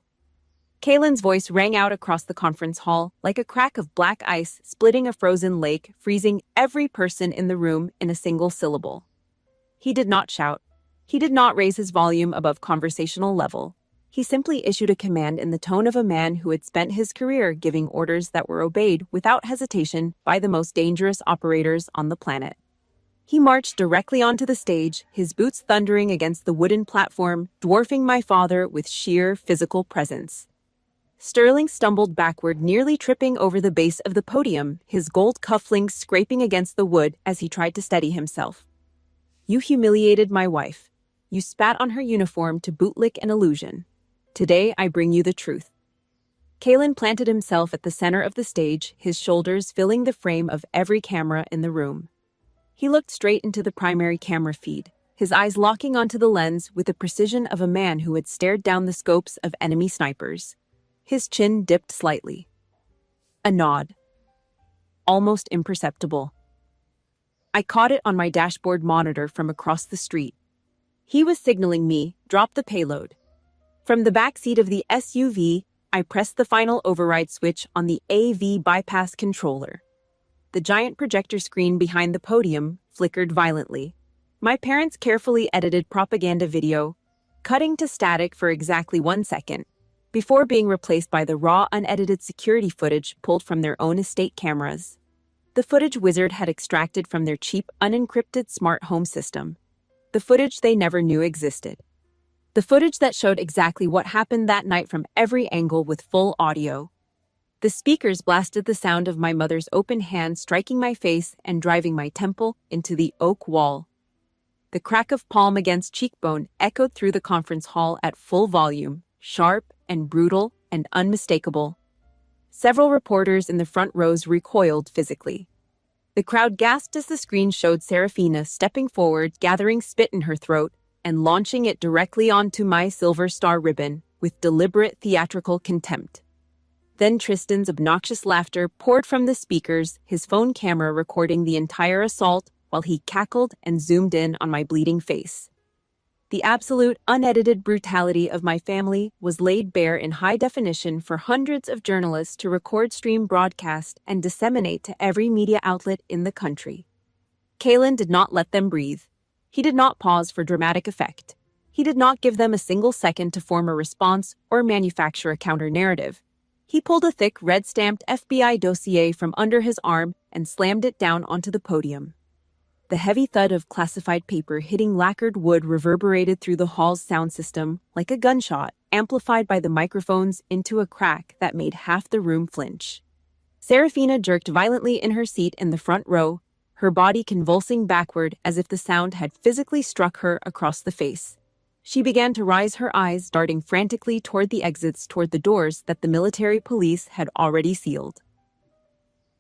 Kaylin's voice rang out across the conference hall like a crack of black ice splitting a frozen lake, freezing every person in the room in a single syllable. He did not shout. He did not raise his volume above conversational level. He simply issued a command in the tone of a man who had spent his career giving orders that were obeyed without hesitation by the most dangerous operators on the planet. He marched directly onto the stage, his boots thundering against the wooden platform, dwarfing my father with sheer physical presence. Sterling stumbled backward, nearly tripping over the base of the podium, his gold cufflinks scraping against the wood as he tried to steady himself. You humiliated my wife. You spat on her uniform to bootlick an illusion. Today I bring you the truth. Kaylin planted himself at the center of the stage, his shoulders filling the frame of every camera in the room. He looked straight into the primary camera feed, his eyes locking onto the lens with the precision of a man who had stared down the scopes of enemy snipers. His chin dipped slightly. A nod. Almost imperceptible. I caught it on my dashboard monitor from across the street. He was signaling me, drop the payload. From the back seat of the SUV, I pressed the final override switch on the AV bypass controller. The giant projector screen behind the podium flickered violently. My parents carefully edited propaganda video, cutting to static for exactly 1 second, before being replaced by the raw, unedited security footage pulled from their own estate cameras. The footage Wizard had extracted from their cheap, unencrypted smart home system. The footage they never knew existed. The footage that showed exactly what happened that night from every angle with full audio. The speakers blasted the sound of my mother's open hand striking my face and driving my temple into the oak wall. The crack of palm against cheekbone echoed through the conference hall at full volume, sharp and brutal and unmistakable. Several reporters in the front rows recoiled physically. The crowd gasped as the screen showed Serafina stepping forward, gathering spit in her throat, and launching it directly onto my silver star ribbon with deliberate theatrical contempt. Then Tristan's obnoxious laughter poured from the speakers, his phone camera recording the entire assault while he cackled and zoomed in on my bleeding face. The absolute, unedited brutality of my family was laid bare in high definition for hundreds of journalists to record, stream, broadcast, and disseminate to every media outlet in the country. Kaylin did not let them breathe. He did not pause for dramatic effect. He did not give them a single second to form a response or manufacture a counter-narrative. He pulled a thick, red-stamped FBI dossier from under his arm and slammed it down onto the podium. The heavy thud of classified paper hitting lacquered wood reverberated through the hall's sound system like a gunshot, amplified by the microphones into a crack that made half the room flinch. Serafina jerked violently in her seat in the front row, her body convulsing backward as if the sound had physically struck her across the face. She began to rise, her eyes darting frantically toward the exits, toward the doors that the military police had already sealed.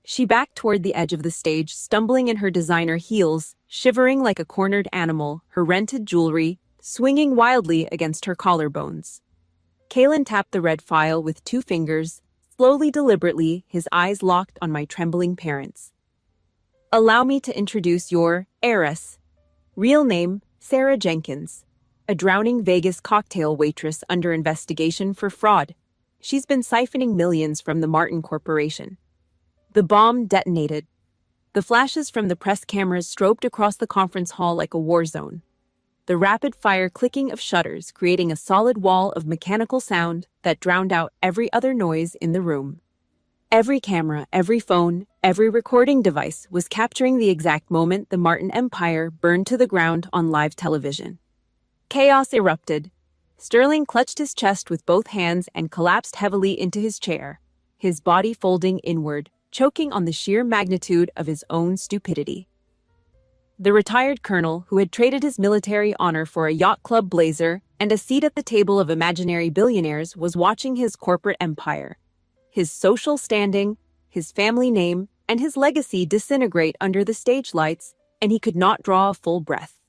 She backed toward the edge of the stage, stumbling in her designer heels, shivering like a cornered animal, her rented jewelry swinging wildly against her collarbones. Kaylin tapped the red file with 2 fingers, slowly, deliberately, his eyes locked on my trembling parents. Allow me to introduce your heiress. Real name, Sarah Jenkins. A drowning Vegas cocktail waitress under investigation for fraud. She's been siphoning millions from the Martin Corporation. The bomb detonated. The flashes from the press cameras strobed across the conference hall like a war zone. The rapid-fire clicking of shutters creating a solid wall of mechanical sound that drowned out every other noise in the room. Every camera, every phone, every recording device was capturing the exact moment the Martin Empire burned to the ground on live television. Chaos erupted. Sterling clutched his chest with both hands and collapsed heavily into his chair, his body folding inward, choking on the sheer magnitude of his own stupidity. The retired colonel, who had traded his military honor for a yacht club blazer and a seat at the table of imaginary billionaires, was watching his corporate empire, his social standing, his family name, and his legacy disintegrate under the stage lights, and he could not draw a full breath.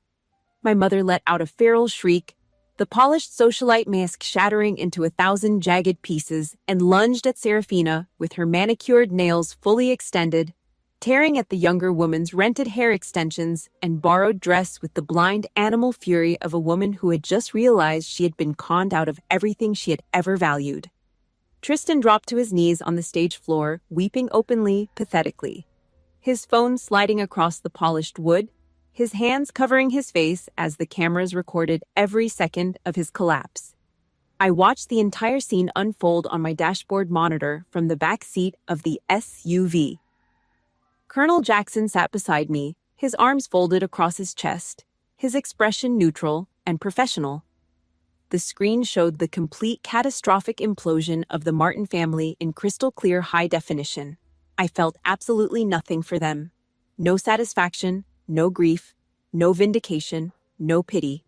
My mother let out a feral shriek, the polished socialite mask shattering into 1,000 jagged pieces, and lunged at Serafina with her manicured nails fully extended, tearing at the younger woman's rented hair extensions and borrowed dress with the blind animal fury of a woman who had just realized she had been conned out of everything she had ever valued. Tristan dropped to his knees on the stage floor, weeping openly, pathetically. His phone sliding across the polished wood, his hands covering his face as the cameras recorded every second of his collapse. I watched the entire scene unfold on my dashboard monitor from the back seat of the SUV. Colonel Jackson sat beside me, his arms folded across his chest, his expression neutral and professional. The screen showed the complete catastrophic implosion of the Martin family in crystal clear high definition. I felt absolutely nothing for them. No satisfaction, no grief, no vindication, no pity.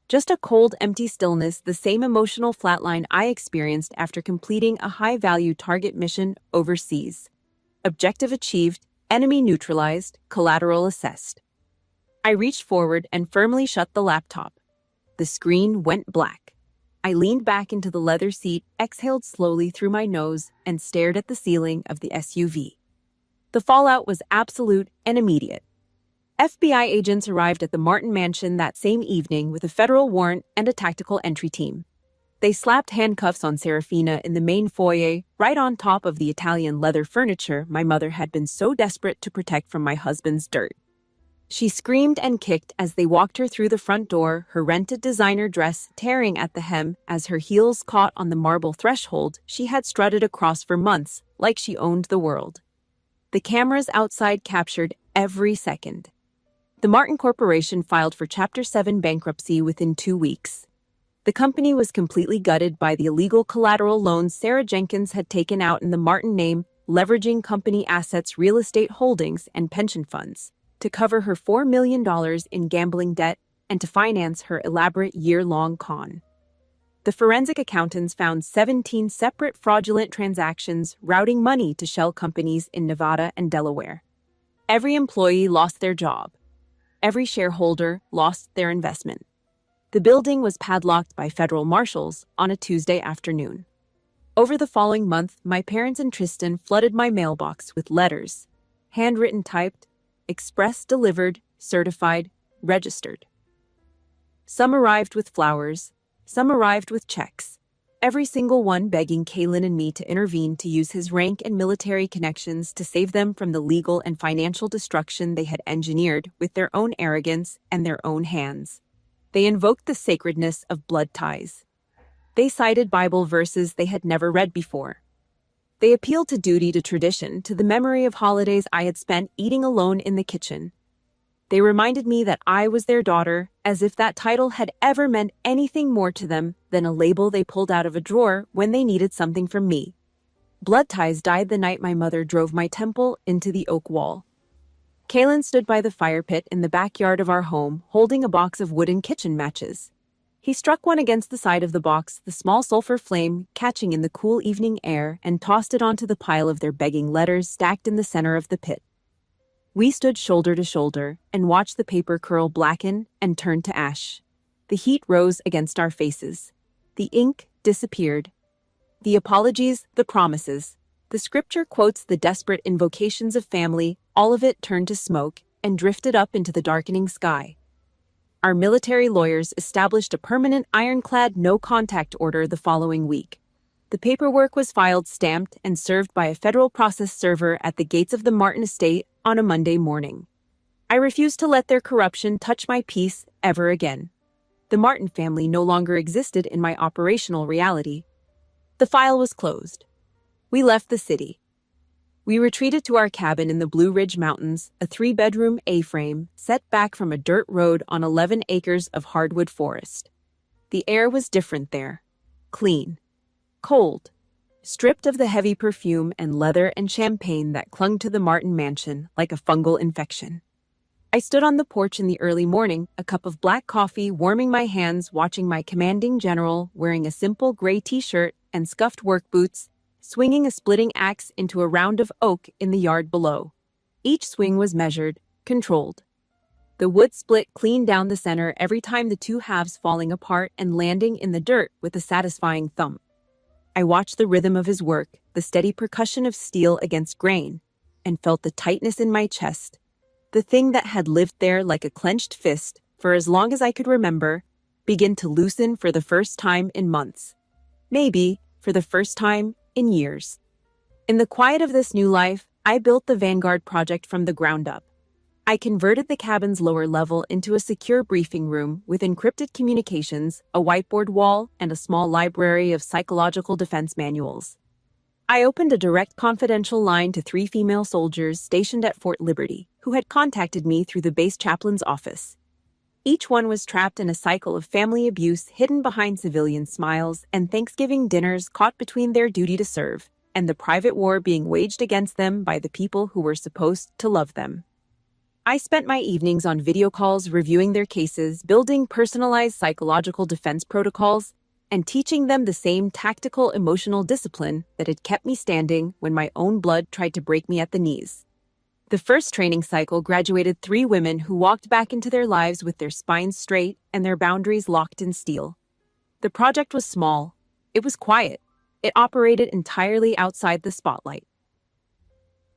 Just a cold, empty stillness, the same emotional flatline I experienced after completing a high-value target mission overseas. Objective achieved, enemy neutralized, collateral assessed. I reached forward and firmly shut the laptop. The screen went black. I leaned back into the leather seat, exhaled slowly through my nose, and stared at the ceiling of the SUV. The fallout was absolute and immediate. FBI agents arrived at the Martin mansion that same evening with a federal warrant and a tactical entry team. They slapped handcuffs on Serafina in the main foyer, right on top of the Italian leather furniture my mother had been so desperate to protect from my husband's dirt. She screamed and kicked as they walked her through the front door, her rented designer dress tearing at the hem as her heels caught on the marble threshold she had strutted across for months, like she owned the world. The cameras outside captured every second. The Martin Corporation filed for Chapter 7 bankruptcy within 2 weeks. The company was completely gutted by the illegal collateral loans Sarah Jenkins had taken out in the Martin name, leveraging company assets, real estate holdings, and pension funds to cover her $4 million in gambling debt and to finance her elaborate year-long con. The forensic accountants found 17 separate fraudulent transactions routing money to shell companies in Nevada and Delaware. Every employee lost their job. Every shareholder lost their investment. The building was padlocked by federal marshals on a Tuesday afternoon. Over the following month, my parents and Tristan flooded my mailbox with letters, handwritten, typed, express delivered, certified, registered. Some arrived with flowers, some arrived with checks, every single one begging Kaylin and me to intervene to use his rank and military connections to save them from the legal and financial destruction they had engineered with their own arrogance and their own hands. They invoked the sacredness of blood ties. They cited Bible verses they had never read before. They appealed to duty, to tradition, to the memory of holidays I had spent eating alone in the kitchen. They reminded me that I was their daughter, as if that title had ever meant anything more to them than a label they pulled out of a drawer when they needed something from me. Blood ties died the night my mother drove my temple into the oak wall. Kaylin stood by the fire pit in the backyard of our home, holding a box of wooden kitchen matches. He struck one against the side of the box, the small sulfur flame catching in the cool evening air, and tossed it onto the pile of their begging letters stacked in the center of the pit. We stood shoulder to shoulder and watched the paper curl, blacken, and turn to ash. The heat rose against our faces. The ink disappeared. The apologies, the promises, the scripture quotes, the desperate invocations of family, all of it turned to smoke and drifted up into the darkening sky. Our military lawyers established a permanent ironclad no-contact order the following week. The paperwork was filed, stamped, and served by a federal process server at the gates of the Martin estate on a Monday morning. I refused to let their corruption touch my peace ever again. The Martin family no longer existed in my operational reality. The file was closed. We left the city. We retreated to our cabin in the Blue Ridge Mountains, a 3-bedroom A-frame set back from a dirt road on 11 acres of hardwood forest. The air was different there. Clean. Cold. Stripped of the heavy perfume and leather and champagne that clung to the Martin mansion like a fungal infection. I stood on the porch in the early morning, a cup of black coffee warming my hands, watching my commanding general, wearing a simple gray t-shirt and scuffed work boots, swinging a splitting axe into a round of oak in the yard below. Each swing was measured, controlled. The wood split clean down the center every time, the two halves falling apart and landing in the dirt with a satisfying thump. I watched the rhythm of his work, the steady percussion of steel against grain, and felt the tightness in my chest. The thing that had lived there like a clenched fist for as long as I could remember begin to loosen for the first time in months. Maybe for the first time in years. In the quiet of this new life, I built the Vanguard project from the ground up. I converted the cabin's lower level into a secure briefing room with encrypted communications, a whiteboard wall, and a small library of psychological defense manuals. I opened a direct confidential line to 3 female soldiers stationed at Fort Liberty, who had contacted me through the base chaplain's office. Each one was trapped in a cycle of family abuse hidden behind civilian smiles and Thanksgiving dinners caught between their duty to serve and the private war being waged against them by the people who were supposed to love them. I spent my evenings on video calls reviewing their cases, building personalized psychological defense protocols, and teaching them the same tactical emotional discipline that had kept me standing when my own blood tried to break me at the knees. The first training cycle graduated 3 women who walked back into their lives with their spines straight and their boundaries locked in steel. The project was small. It was quiet. It operated entirely outside the spotlight.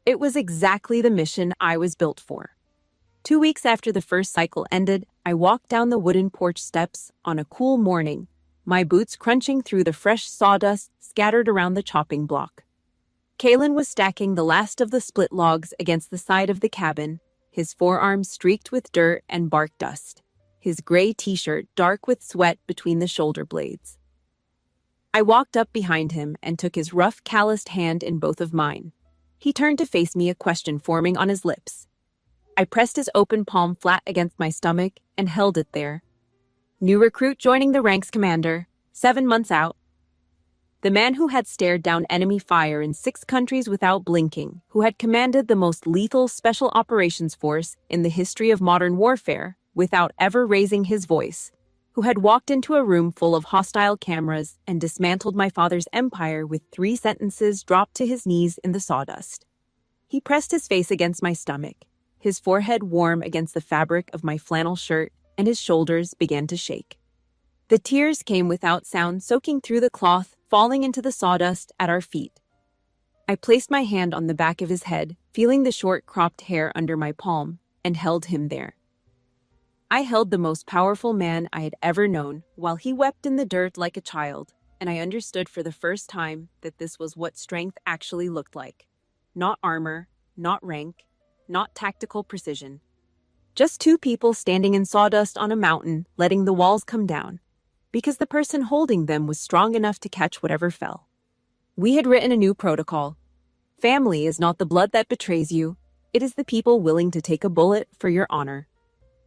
It was exactly the mission I was built for. 2 weeks after the first cycle ended, I walked down the wooden porch steps on a cool morning, my boots crunching through the fresh sawdust scattered around the chopping block. Kalen was stacking the last of the split logs against the side of the cabin, his forearms streaked with dirt and bark dust, his gray t-shirt dark with sweat between the shoulder blades. I walked up behind him and took his rough, calloused hand in both of mine. He turned to face me, a question forming on his lips. I pressed his open palm flat against my stomach and held it there. New recruit joining the ranks, Commander. 7 months out. The man who had stared down enemy fire in 6 countries without blinking, who had commanded the most lethal special operations force in the history of modern warfare without ever raising his voice, who had walked into a room full of hostile cameras and dismantled my father's empire with 3 sentences dropped to his knees in the sawdust. He pressed his face against my stomach, his forehead warm against the fabric of my flannel shirt, and his shoulders began to shake. The tears came without sound, soaking through the cloth, falling into the sawdust at our feet. I placed my hand on the back of his head, feeling the short cropped hair under my palm, and held him there. I held the most powerful man I had ever known while he wept in the dirt like a child, and I understood for the first time that this was what strength actually looked like. Not armor, not rank, not tactical precision. Just 2 people standing in sawdust on a mountain, letting the walls come down, because the person holding them was strong enough to catch whatever fell. We had written a new protocol. Family is not the blood that betrays you. It is the people willing to take a bullet for your honor.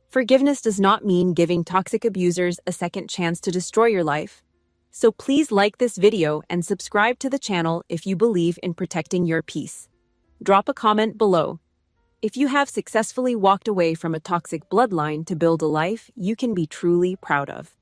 Forgiveness does not mean giving toxic abusers a second chance to destroy your life. So please like this video and subscribe to the channel if you believe in protecting your peace. Drop a comment below. If you have successfully walked away from a toxic bloodline to build a life you can be truly proud of.